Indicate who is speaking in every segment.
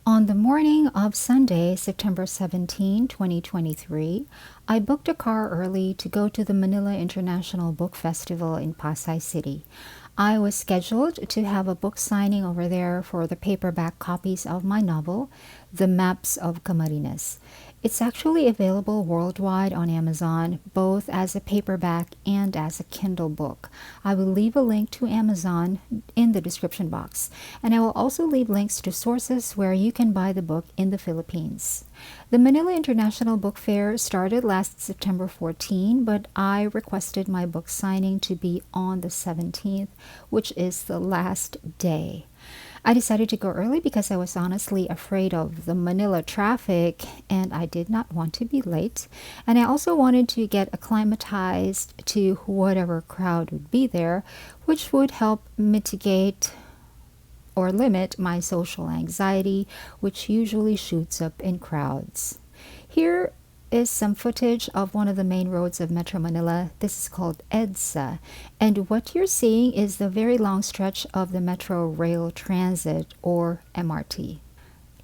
Speaker 1: On the morning of Sunday, September 17, 2023, I booked a car early to go to the Manila International Book Festival in Pasay City. I was scheduled to have a book signing over there for the paperback copies of my novel, The Maps of Camarines. It's actually available worldwide on Amazon, both as a paperback and as a Kindle book. I will leave a link to Amazon in the description box, and I will also leave links to sources where you can buy the book in the Philippines. The Manila International Book Fair started last September 14, but I requested my book signing to be on the 17th, which is the last day. I decided to go early because I was honestly afraid of the Manila traffic and I did not want to be late. And I also wanted to get acclimatized to whatever crowd would be there, which would help mitigate or limit my social anxiety, which usually shoots up in crowds. Here is some footage of one of the main roads of Metro Manila. This is called EDSA, and what you're seeing is the very long stretch of the Metro Rail Transit, or MRT.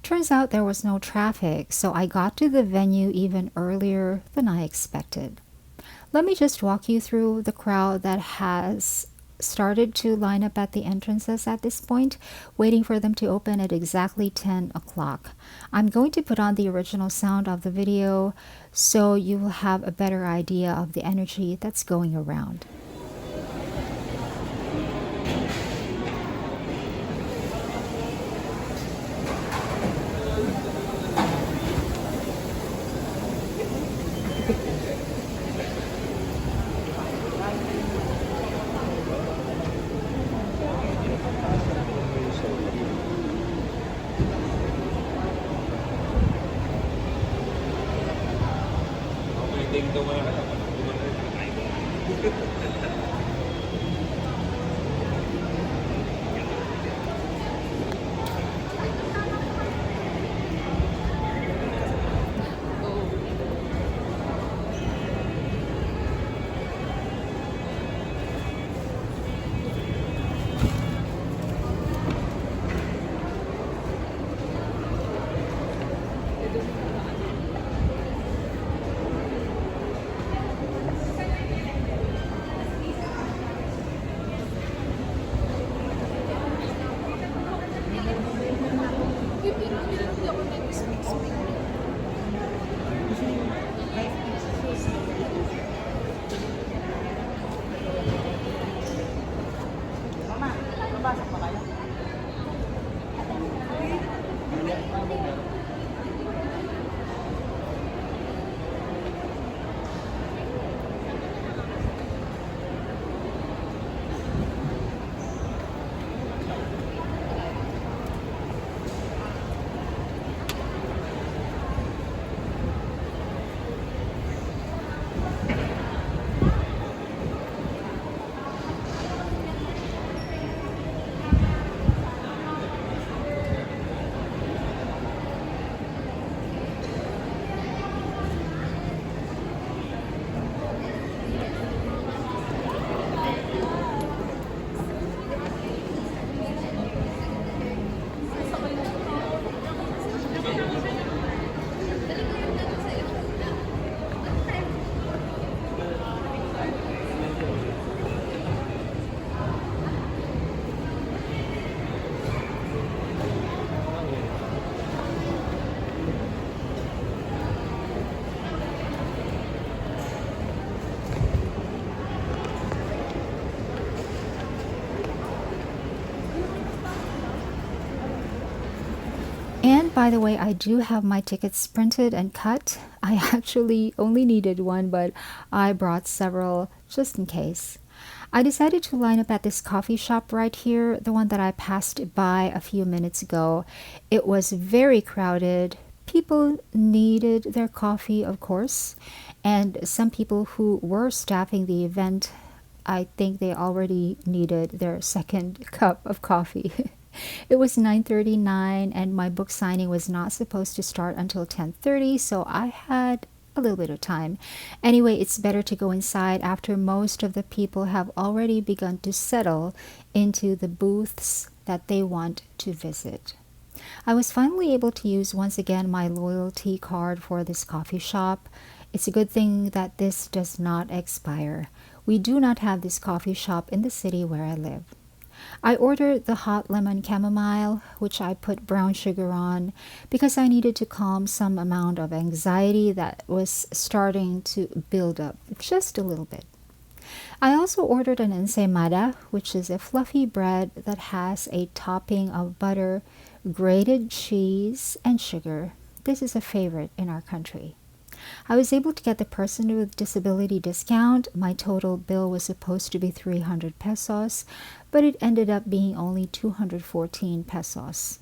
Speaker 1: Turns out there was no traffic, so I got to the venue even earlier than I expected. Let me just walk you through the crowd that has started to line up at the entrances at this point, waiting for them to open at exactly 10 o'clock. I'm going to put on the original sound of the video so you will have a better idea of the energy that's going around. And by the way, I do have my tickets printed and cut. I actually only needed one, but I brought several just in case. I decided to line up at this coffee shop right here, the one that I passed by a few minutes ago. It was very crowded. People needed their coffee, of course, and some people who were staffing the event, I think they already needed their second cup of coffee. It was 9:39 and my book signing was not supposed to start until 10:30, so I had a little bit of time. Anyway, it's better to go inside after most of the people have already begun to settle into the booths that they want to visit. I was finally able to use once again my loyalty card for this coffee shop. It's a good thing that this does not expire. We do not have this coffee shop in the city where I live. I ordered the hot lemon chamomile, which I put brown sugar on because I needed to calm some amount of anxiety that was starting to build up just a little bit. I also ordered an ensaimada, which is a fluffy bread that has a topping of butter, grated cheese, and sugar. This is a favorite in our country. I was able to get the person with disability discount. My total bill was supposed to be 300 pesos, but it ended up being only 214 pesos.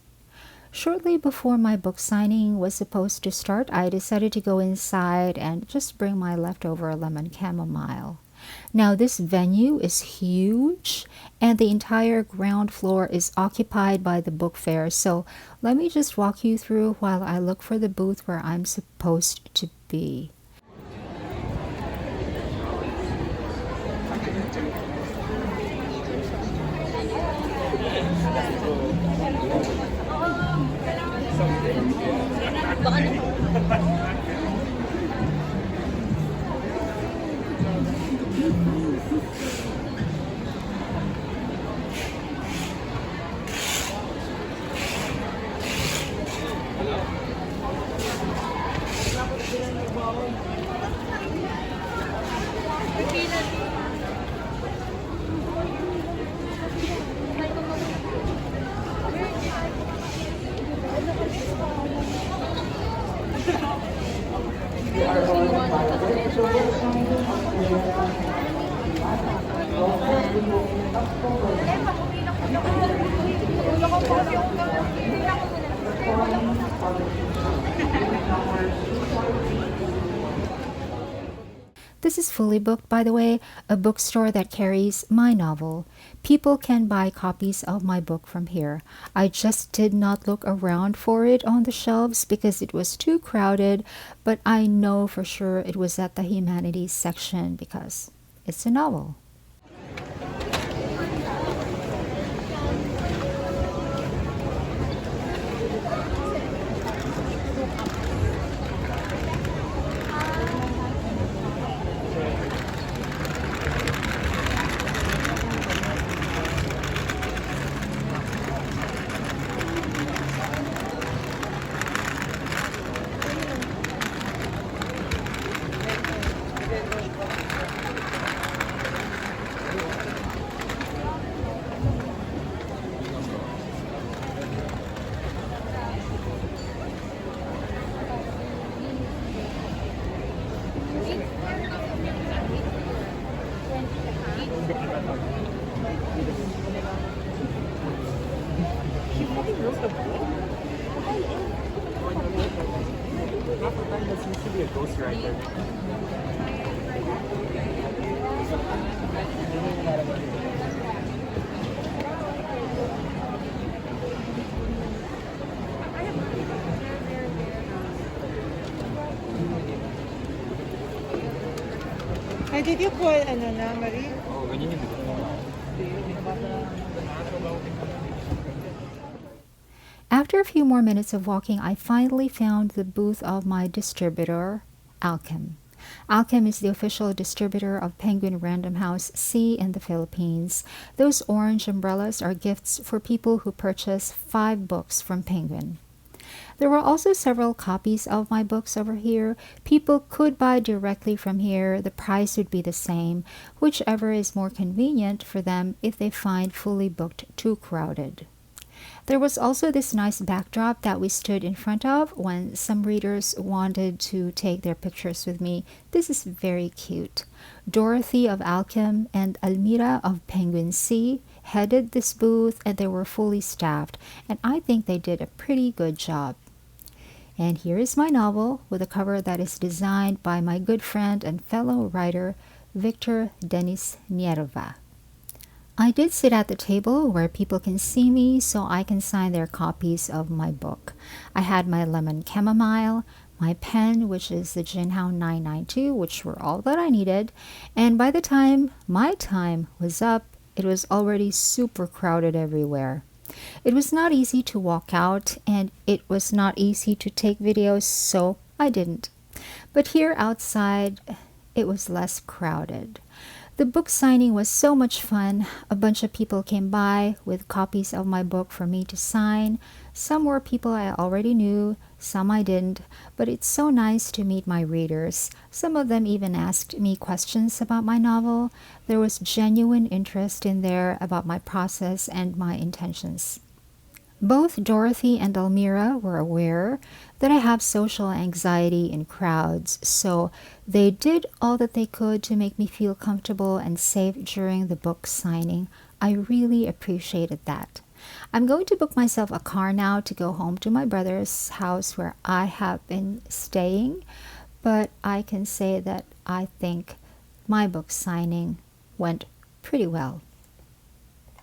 Speaker 1: Shortly before my book signing was supposed to start, I decided to go inside and just bring my leftover lemon chamomile. Now, this venue is huge and the entire ground floor is occupied by the book fair. So let me just walk you through while I look for the booth where I'm supposed to be. This is fully booked, by the way, a bookstore that carries my novel. People can buy copies of my book from here. I just did not look around for it on the shelves because it was too crowded, but I know for sure it was at the humanities section because it's a novel.
Speaker 2: Ay, did you call, ano na, Marie?
Speaker 1: After a few more minutes of walking, I finally found the booth of my distributor, Alchem. Alchem is the official distributor of Penguin Random House C in the Philippines. Those orange umbrellas are gifts for people who purchase 5 books from Penguin. There were also several copies of my books over here. People could buy directly from here. The price would be the same, whichever is more convenient for them if they find fully booked too crowded. There was also this nice backdrop that we stood in front of when some readers wanted to take their pictures with me. This is very cute. Dorothy of Alchem and Almira of Penguin C headed this booth and they were fully staffed, and I think they did a pretty good job. And here is my novel with a cover that is designed by my good friend and fellow writer, Victor Denis Nierva. I did sit at the table where people can see me so I can sign their copies of my book. I had my lemon chamomile, my pen, which is the Jinhao 992, which were all that I needed, and by the time my time was up, it was already super crowded everywhere. It was not easy to walk out, and it was not easy to take videos, so I didn't. But here outside, it was less crowded. The book signing was so much fun. A bunch of people came by with copies of my book for me to sign. Some were people I already knew, some I didn't, but it's so nice to meet my readers. Some of them even asked me questions about my novel. There was genuine interest in there about my process and my intentions. Both Dorothy and Elmira were aware that I have social anxiety in crowds, so they did all that they could to make me feel comfortable and safe during the book signing. I really appreciated that. I'm going to book myself a car now to go home to my brother's house where I have been staying, but I can say that I think my book signing went pretty well.